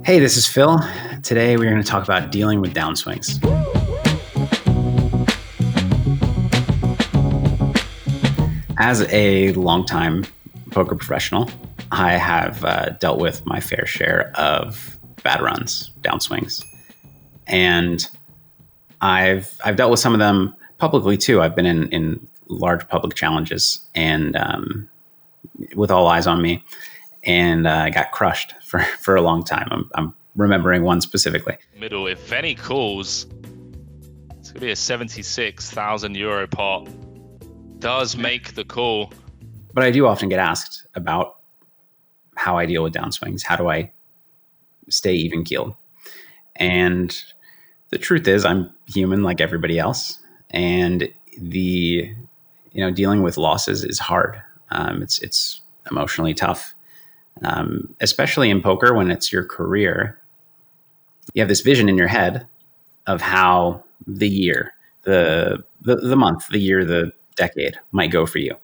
Hey, this is Phil. Today we're going to talk about dealing with downswings. As a longtime poker professional, I have dealt with my fair share of bad runs, downswings, and I've dealt with some of them publicly too. I've been in large public challenges and with all eyes on me, and I got crushed for a long time. I'm remembering one specifically. Middle, if any calls, it's gonna be a 76,000 euro pot. Does make the call. But I do often get asked about how I deal with downswings. How do I stay even keeled? And the truth is, I'm human like everybody else, and dealing with losses is hard. It's emotionally tough, especially in poker when it's your career. You have this vision in your head of how the year, the month, the year, the decade might go for you.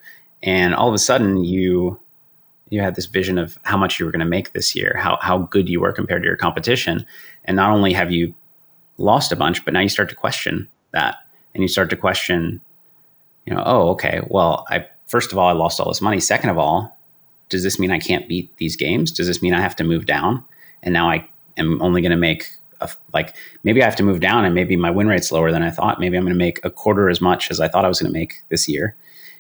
And all of a sudden you had this vision of how much you were going to make this year, how good you were compared to your competition. And not only have you lost a bunch, but now you start to question that. And you start to question, first of all, I lost all this money. Second of all, does this mean I can't beat these games? Does this mean I have to move down? And now I am only going to make maybe I have to move down and maybe my win rate's lower than I thought. Maybe I'm going to make a quarter as much as I thought I was going to make this year.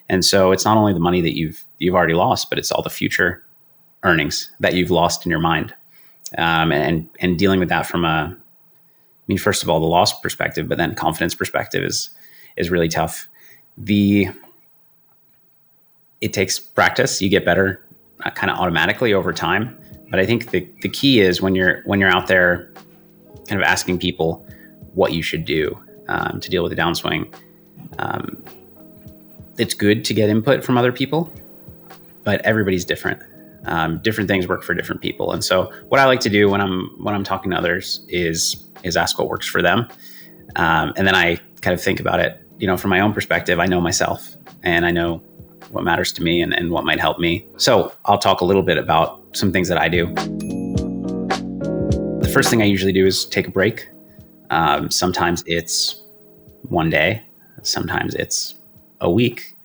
And so it's not only the money that you've already lost, but it's all the future earnings that you've lost in your mind. And dealing with that from first of all, the loss perspective, but then confidence perspective is really tough. It takes practice. You get better kind of automatically over time. But I think the key is when you're out there kind of asking people what you should do to deal with the downswing. It's good to get input from other people, but everybody's different. Different things work for different people. And so what I like to do when I'm talking to others is ask what works for them. And then I kind of think about it, from my own perspective. I know myself and I know what matters to me and what might help me. So I'll talk a little bit about some things that I do. The first thing I usually do is take a break. Sometimes it's one day, sometimes it's a week.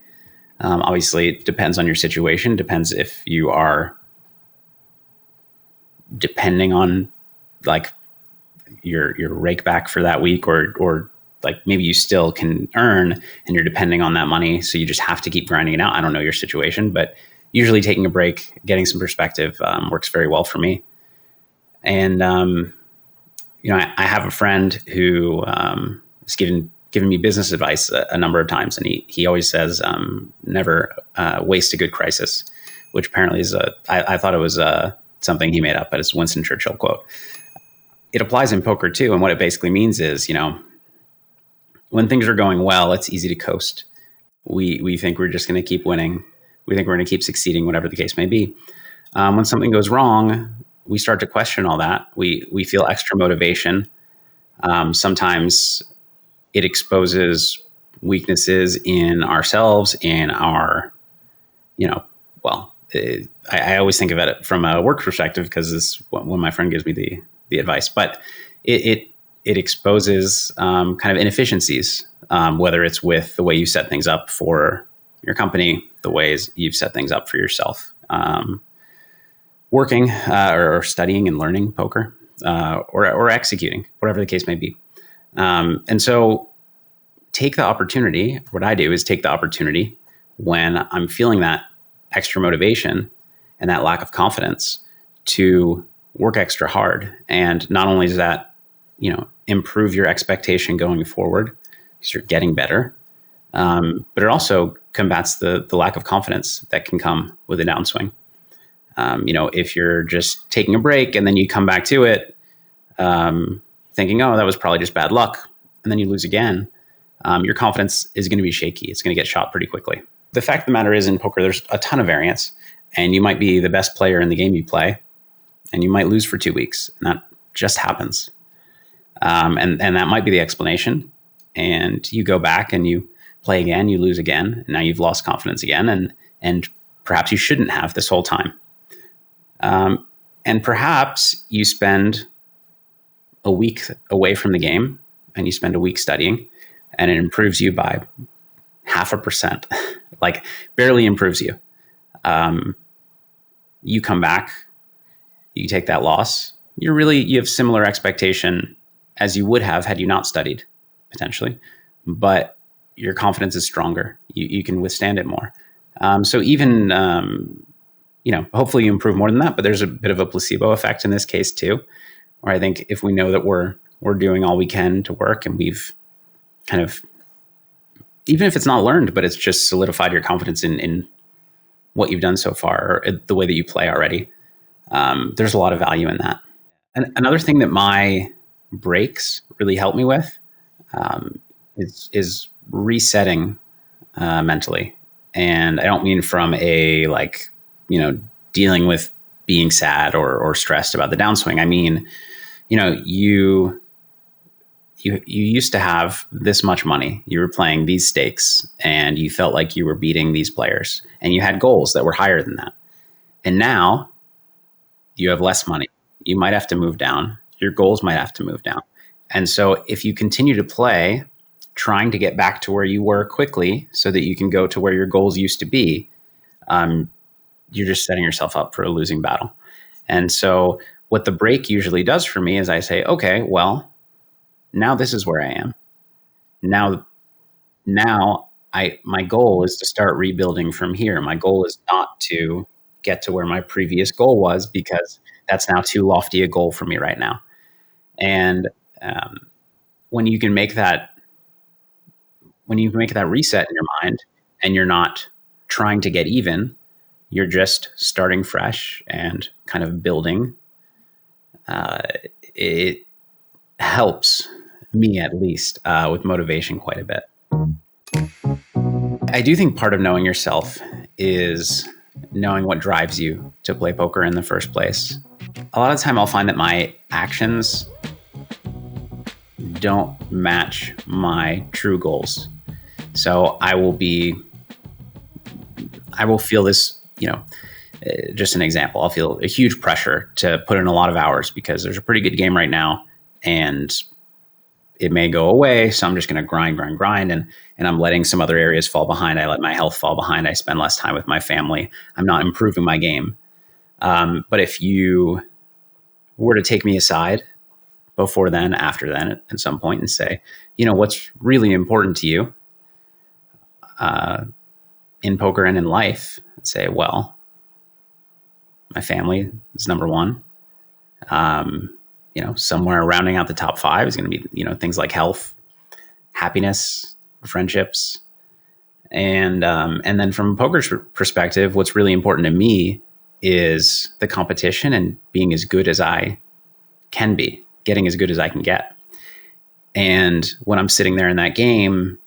Obviously, it depends on your situation. Depends if you are depending on like your rake back for that week, or like maybe you still can earn and you're depending on that money, so you just have to keep grinding it out. I don't know your situation, but usually taking a break, getting some perspective works very well for me. And I have a friend who has given me business advice a number of times, and he always says, never waste a good crisis, which apparently is I thought it was something he made up, but it's a Winston Churchill quote. It applies in poker too, and what it basically means is, when things are going well, it's easy to coast. We think we're just going to keep winning. We think we're going to keep succeeding, whatever the case may be. When something goes wrong, we start to question all that. We feel extra motivation. Sometimes it exposes weaknesses in ourselves, in our, I always think of it from a work perspective because it's when my friend gives me the advice, but it exposes kind of inefficiencies, whether it's with the way you set things up for your company, the ways you've set things up for yourself, working or studying and learning poker, or executing, whatever the case may be. And so take the opportunity. What I do is take the opportunity when I'm feeling that extra motivation and that lack of confidence to work extra hard. And not only does that, improve your expectation going forward, because you're getting better, but it also combats the lack of confidence that can come with a downswing. If you're just taking a break and then you come back to it, thinking, oh, that was probably just bad luck, and then you lose again, your confidence is going to be shaky. It's going to get shot pretty quickly. The fact of the matter is, in poker, there's a ton of variance, and you might be the best player in the game you play, and you might lose for 2 weeks, and that just happens. And that might be the explanation. And you go back and you play again, you lose again, and now you've lost confidence again, and perhaps you shouldn't have this whole time. And perhaps you spend a week away from the game and you spend a week studying, and it improves you by 0.5%, like barely improves you. You come back, you take that loss, you have similar expectation as you would have had you not studied, potentially, but your confidence is stronger. You can withstand it more. So even, hopefully you improve more than that, but there's a bit of a placebo effect in this case too, where I think if we know that we're doing all we can to work, and we've kind of, even if it's not learned, but it's just solidified your confidence in what you've done so far, or the way that you play already, there's a lot of value in that. And another thing that my breaks really help me with is resetting mentally. And I don't mean from a dealing with being sad or stressed about the downswing. I mean, you used to have this much money. You were playing these stakes, and you felt like you were beating these players, and you had goals that were higher than that. And now you have less money. You might have to move down. Your goals might have to move down. And so if you continue to play, trying to get back to where you were quickly so that you can go to where your goals used to be, you're just setting yourself up for a losing battle. And so what the break usually does for me is I say, okay, well, now this is where I am. Now my goal is to start rebuilding from here. My goal is not to get to where my previous goal was, because that's now too lofty a goal for me right now. And when you make that reset in your mind, and you're not trying to get even, you're just starting fresh and kind of building. It helps me, at least, with motivation quite a bit. I do think part of knowing yourself is knowing what drives you to play poker in the first place. A lot of the time I'll find that my actions don't match my true goals. So I will feel this, just an example. I'll feel a huge pressure to put in a lot of hours because there's a pretty good game right now, and it may go away. So I'm just going to grind. And I'm letting some other areas fall behind. I let my health fall behind. I spend less time with my family. I'm not improving my game. But if you were to take me aside before then, after then, at some point, and say, what's really important to you in poker and in life, and say, well, my family is number one. Somewhere rounding out the top 5 is going to be, things like health, happiness, friendships. And then from a poker perspective, what's really important to me is the competition and being as good as I can be, getting as good as I can get. And when I'm sitting there in that game,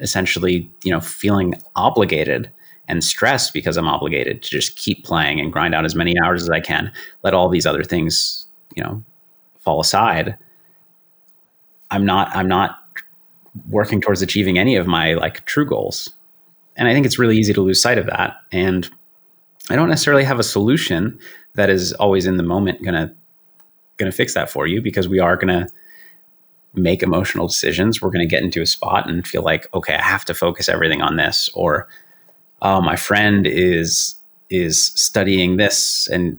essentially, feeling obligated and stressed because I'm obligated to just keep playing and grind out as many hours as I can, let all these other things, fall aside. I'm not working towards achieving any of my true goals. And I think it's really easy to lose sight of that. And I don't necessarily have a solution that is always in the moment going to fix that for you, because we are going to make emotional decisions. We're going to get into a spot and feel like, okay, I have to focus everything on this, or my friend is studying this and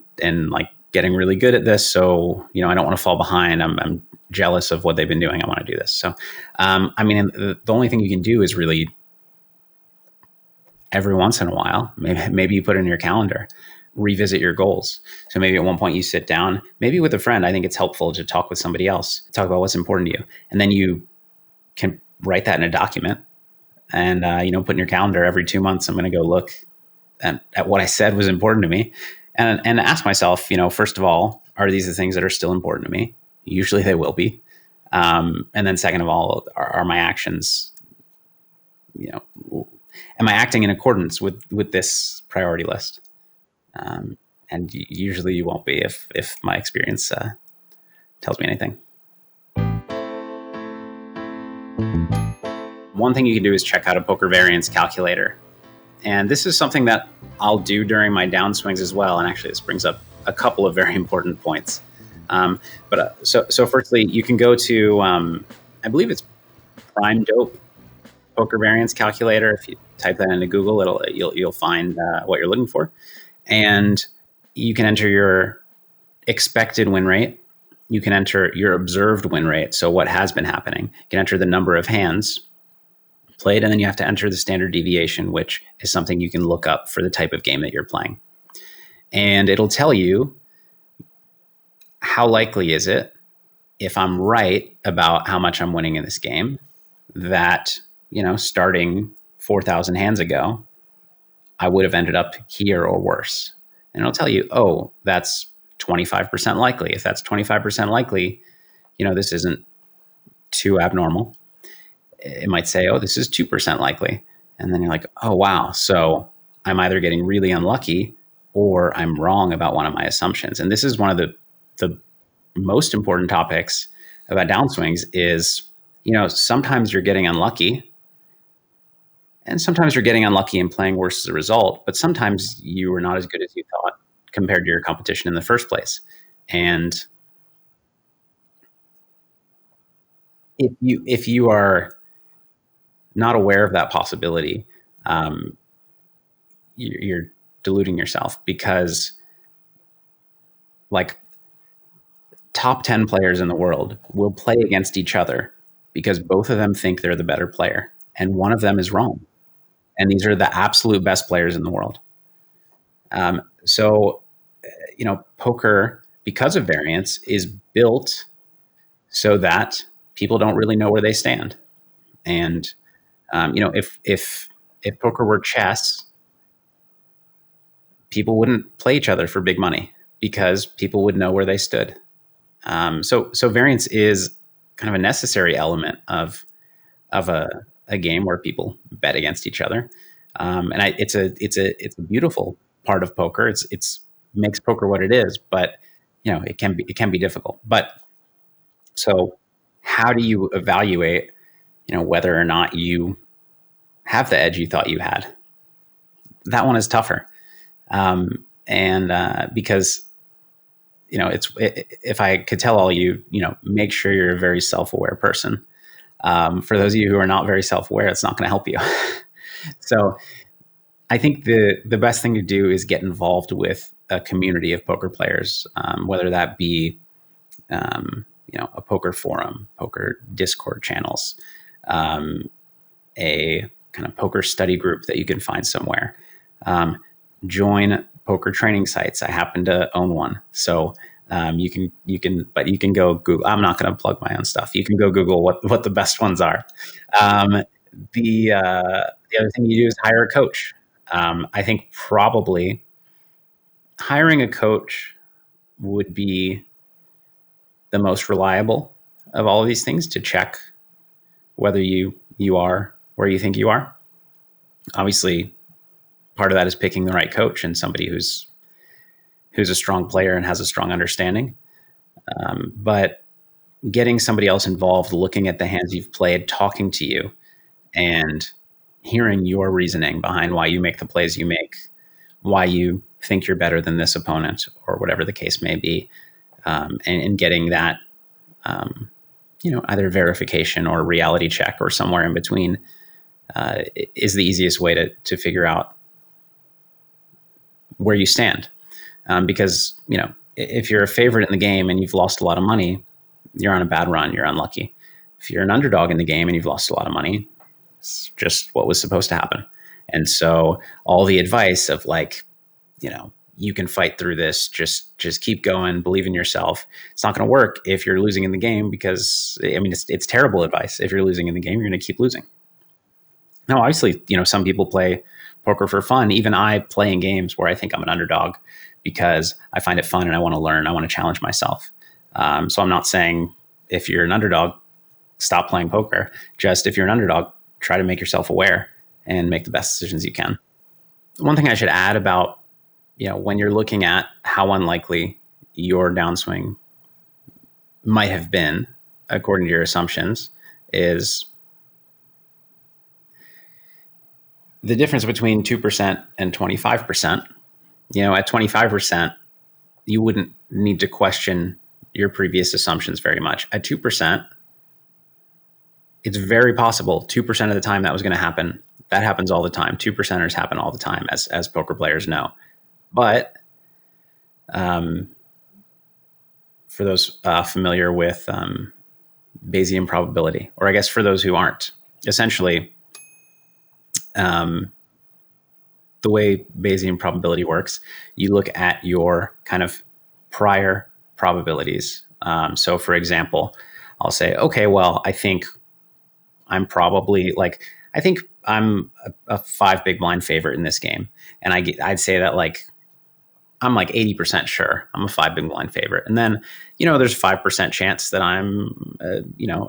getting really good at this. So, I don't want to fall behind. I'm jealous of what they've been doing. I want to do this. So, the only thing you can do is really, every once in a while, maybe you put it in your calendar, revisit your goals. So maybe at one point you sit down, maybe with a friend. I think it's helpful to talk with somebody else, talk about what's important to you. And then you can write that in a document and, put in your calendar every 2 months, I'm going to go look at what I said was important to me and ask myself, first of all, are these the things that are still important to me? Usually they will be. And then second of all, are my actions, am I acting in accordance with this priority list? And usually you won't be if my experience tells me anything. One thing you can do is check out a poker variance calculator. And this is something that I'll do during my downswings as well. And actually, this brings up a couple of very important points. So firstly, you can go to, I believe it's Prime Dope Poker Variance Calculator. If you type that into Google, you'll find what you're looking for, and you can enter your expected win rate. You can enter your observed win rate, so what has been happening. You can enter the number of hands played, and then you have to enter the standard deviation, which is something you can look up for the type of game that you're playing. And it'll tell you how likely is it, if I'm right about how much I'm winning in this game, that, starting 4,000 hands ago, I would have ended up here or worse. And it'll tell you, oh, that's 25% likely. If that's 25% likely, this isn't too abnormal. It might say, oh, this is 2% likely. And then you're like, oh, wow. So I'm either getting really unlucky or I'm wrong about one of my assumptions. And this is one of the most important topics about downswings is, sometimes you're getting unlucky, and sometimes you're getting unlucky and playing worse as a result, but sometimes you were not as good as you thought compared to your competition in the first place. And if you are not aware of that possibility, you're deluding yourself, because like top 10 players in the world will play against each other because both of them think they're the better player and one of them is wrong. And these are the absolute best players in the world. So, poker, because of variance, is built so that people don't really know where they stand. And, if poker were chess, people wouldn't play each other for big money because people would know where they stood. So variance is kind of a necessary element of a game where people bet against each other. It's a beautiful part of poker. It's makes poker what it is, but it can be difficult. But so how do you evaluate, whether or not you have the edge you thought you had? That one is tougher. Because if I could tell all you, make sure you're a very self-aware person. For those of you who are not very self-aware, it's not going to help you. So I think the best thing to do is get involved with a community of poker players, whether that be, a poker forum, poker Discord channels, a kind of poker study group that you can find somewhere. Join poker training sites. I happen to own one. So you can go Google. I'm not going to plug my own stuff. You can go Google what the best ones are. The other thing you do is hire a coach. I think probably hiring a coach would be the most reliable of all of these things to check whether you are where you think you are. Obviously, part of that is picking the right coach and somebody who's a strong player and has a strong understanding. But getting somebody else involved, looking at the hands you've played, talking to you, and hearing your reasoning behind why you make the plays you make, why you think you're better than this opponent, or whatever the case may be, and getting that, either verification or reality check or somewhere in between, is the easiest way to figure out where you stand. Because, if you're a favorite in the game and you've lost a lot of money, you're on a bad run, you're unlucky. If you're an underdog in the game and you've lost a lot of money, it's just what was supposed to happen. And so all the advice of you can fight through this, just keep going, believe in yourself. It's not going to work if you're losing in the game, because it's terrible advice. If you're losing in the game, you're going to keep losing. Now, obviously, some people play poker for fun. Even I play in games where I think I'm an underdog because I find it fun and I want to learn. I want to challenge myself. So I'm not saying if you're an underdog, stop playing poker. Just if you're an underdog, try to make yourself aware and make the best decisions you can. One thing I should add about, when you're looking at how unlikely your downswing might have been according to your assumptions is the difference between 2% and 25%. At 25%, you wouldn't need to question your previous assumptions very much. At 2%, it's very possible 2% of the time that was going to happen. That happens all the time. 2%ers happen all the time, as poker players know. But for those familiar with Bayesian probability, or I guess for those who aren't, essentially, the way Bayesian probability works, you look at your kind of prior probabilities. So, for example, I'll say, okay, well, I think I'm probably I think I'm a 5 big blind favorite in this game, and I'd say that I'm 80% sure I'm a 5 big blind favorite. And then, there's 5% chance that I'm,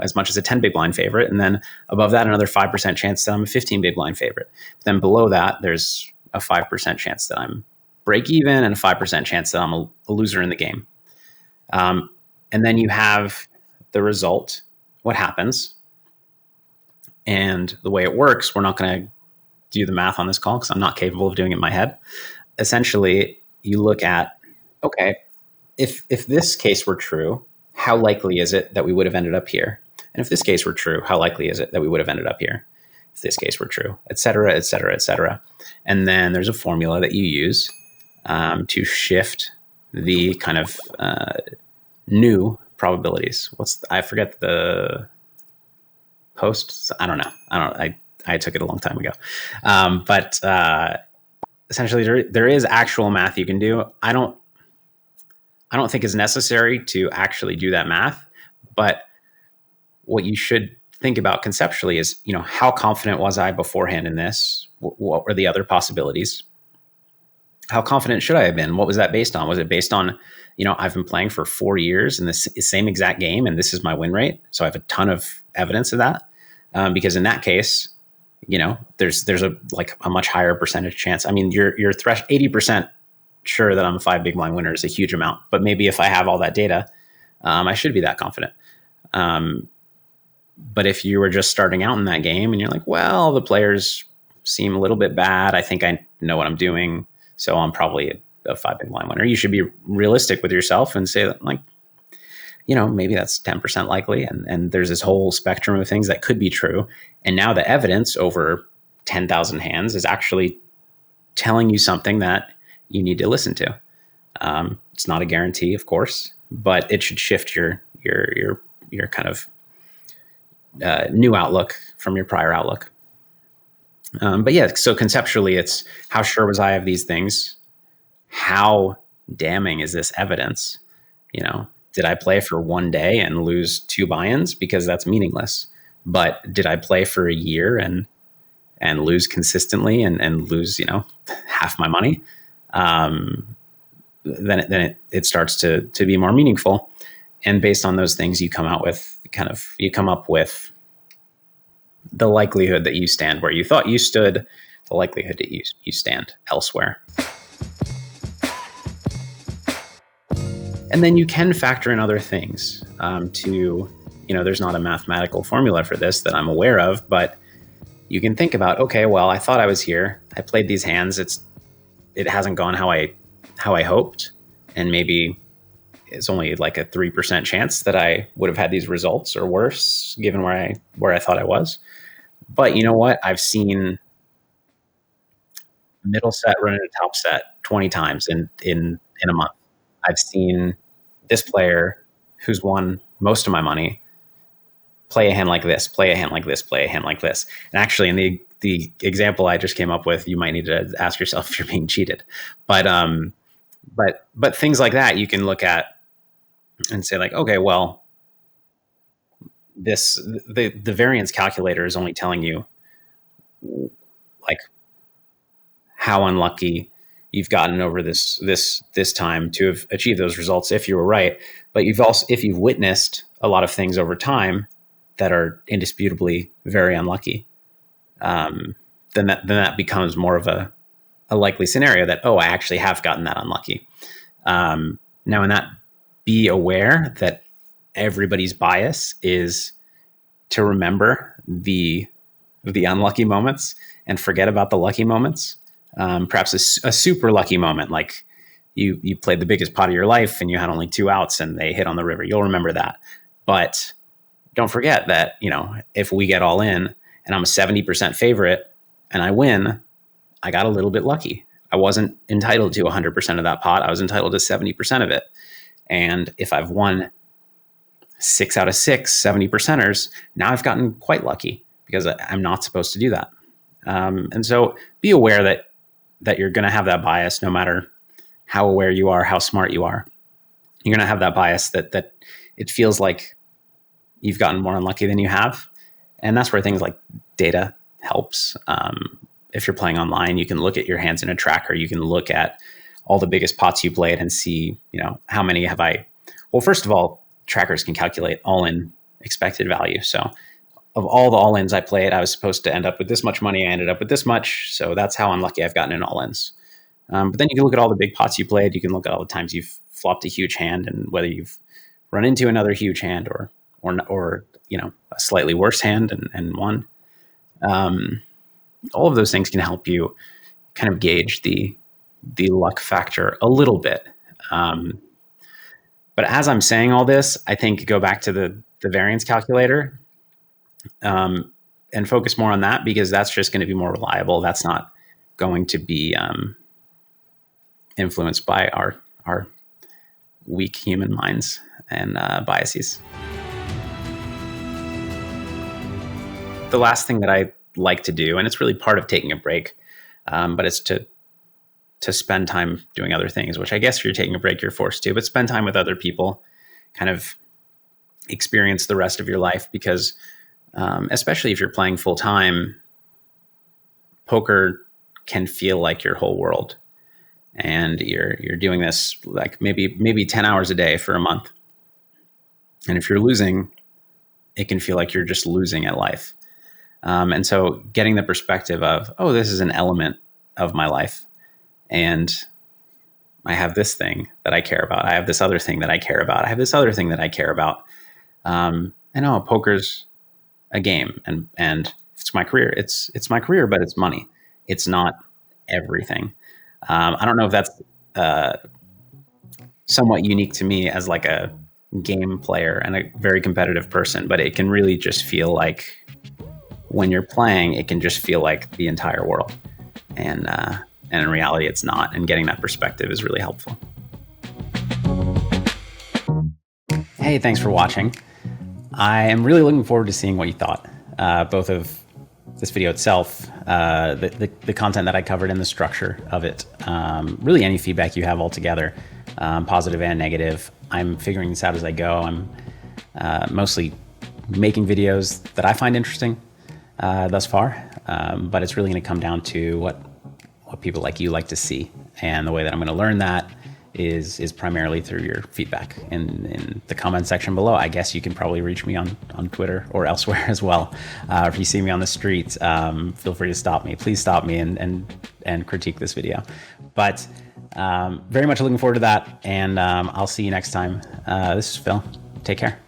as much as a 10 big blind favorite. And then above that, another 5% chance that I'm a 15 big blind favorite. But then below that, there's a 5% chance that I'm break even and a 5% chance that I'm a loser in the game. And then you have the result, what happens. And the way it works, we're not going to do the math on this call because I'm not capable of doing it in my head. Essentially, you look at, okay, if this case were true, how likely is it that we would have ended up here? And if this case were true, how likely is it that we would have ended up here? If this case were true, et cetera, et cetera, et cetera. And then there's a formula that you use to shift the kind of new probabilities. I forget the post. I don't know. I took it a long time ago. But essentially, there is actual math you can do. I don't think it's necessary to actually do that math, but what you should think about conceptually is, how confident was I beforehand in this? What were the other possibilities? How confident should I have been? What was that based on? Was it based on, I've been playing for 4 years in the same exact game, and this is my win rate, so I have a ton of evidence of that? Because in that case, there's a much higher percentage chance. I mean, your 80% sure that I'm a 5 big blind winner is a huge amount, but maybe if I have all that data, I should be that confident. But if you were just starting out in that game and you're like, well, the players seem a little bit bad, I think I know what I'm doing, so I'm probably a 5 big blind winner. You should be realistic with yourself and say that, maybe that's 10% likely. And there's this whole spectrum of things that could be true. And now the evidence over 10,000 hands is actually telling you something that you need to listen to. It's not a guarantee, of course, but it should shift your kind of new outlook from your prior outlook. But yeah, so conceptually, it's how sure was I of these things? How damning is this evidence? Did I play for 1 day and lose 2 buy-ins? Because that's meaningless. But did I play for a year and lose consistently and lose, half my money? Then it starts to be more meaningful. And based on those things, you come up with the likelihood that you stand where you thought you stood, the likelihood that you stand elsewhere. And then you can factor in other things there's not a mathematical formula for this that I'm aware of, but you can think about, okay, well, I thought I was here. I played these hands. It hasn't gone how I hoped. And maybe it's only like a 3% chance that I would have had these results or worse given where I thought I was. But you know what? I've seen middle set run into top set 20 times in a month. I've seen this player who's won most of my money play a hand like this, play a hand like this, play a hand like this. And actually, in the example I just came up with, you might need to ask yourself if you're being cheated. But things like that you can look at and say okay, well, the variance calculator is only telling you how unlucky you've gotten over this time to have achieved those results if you were right. But if you've witnessed a lot of things over time that are indisputably very unlucky, then that becomes more of a likely scenario that, I actually have gotten that unlucky. Now, in that, be aware that everybody's bias is to remember the unlucky moments and forget about the lucky moments. Perhaps a super lucky moment, like you played the biggest pot of your life and you had only 2 outs and they hit on the river. You'll remember that. But don't forget that, if we get all in and I'm a 70% favorite and I win, I got a little bit lucky. I wasn't entitled to 100% of that pot. I was entitled to 70% of it. And if I've won 6 out of 6 70%ers, now I've gotten quite lucky because I'm not supposed to do that. And so be aware that you're going to have that bias no matter how aware you are, how smart you are. You're going to have that bias that it feels like you've gotten more unlucky than you have. And that's where things like data helps. If you're playing online, you can look at your hands in a tracker. You can look at all the biggest pots you played and see, how many have I. Well, first of all, trackers can calculate all-in expected value. So of all the all-ins I played, I was supposed to end up with this much money. I ended up with this much. So that's how unlucky I've gotten in all-ins. But then you can look at all the big pots you played. You can look at all the times you've flopped a huge hand and whether you've run into another huge hand or a slightly worse hand and won. All of those things can help you kind of gauge the luck factor a little bit. But as I'm saying all this, I think go back to the variance calculator and focus more on that because that's just going to be more reliable. That's not going to be influenced by our weak human minds and biases. The last thing that I like to do, and it's really part of taking a break, but it's to spend time doing other things, which I guess if you're taking a break, you're forced to, but spend time with other people, kind of experience the rest of your life because especially if you're playing full time, poker can feel like your whole world. And you're doing this like maybe 10 hours a day for a month. And if you're losing, it can feel like you're just losing at life. And so getting the perspective of, oh, this is an element of my life. And I have this thing that I care about. I have this other thing that I care about. I have this other thing that I care about. And poker's a game and it's my career. It's my career, but it's money. It's not everything. I don't know if that's somewhat unique to me as like a game player and a very competitive person, but it can really just feel like when you're playing, it can just feel like the entire world. And in reality, it's not. And getting that perspective is really helpful. Hey, thanks for watching. I am really looking forward to seeing what you thought, both of this video itself, the content that I covered and the structure of it. Really any feedback you have altogether, positive and negative. I'm figuring this out as I go. I'm mostly making videos that I find interesting thus far, but it's really going to come down to what people like you like to see. And the way that I'm going to learn that is primarily through your feedback in the comment section below. I guess you can probably reach me on Twitter or elsewhere as well. If you see me on the street, feel free to stop me. Please stop me and critique this video. But very much looking forward to that. And I'll see you next time. This is Phil. Take care.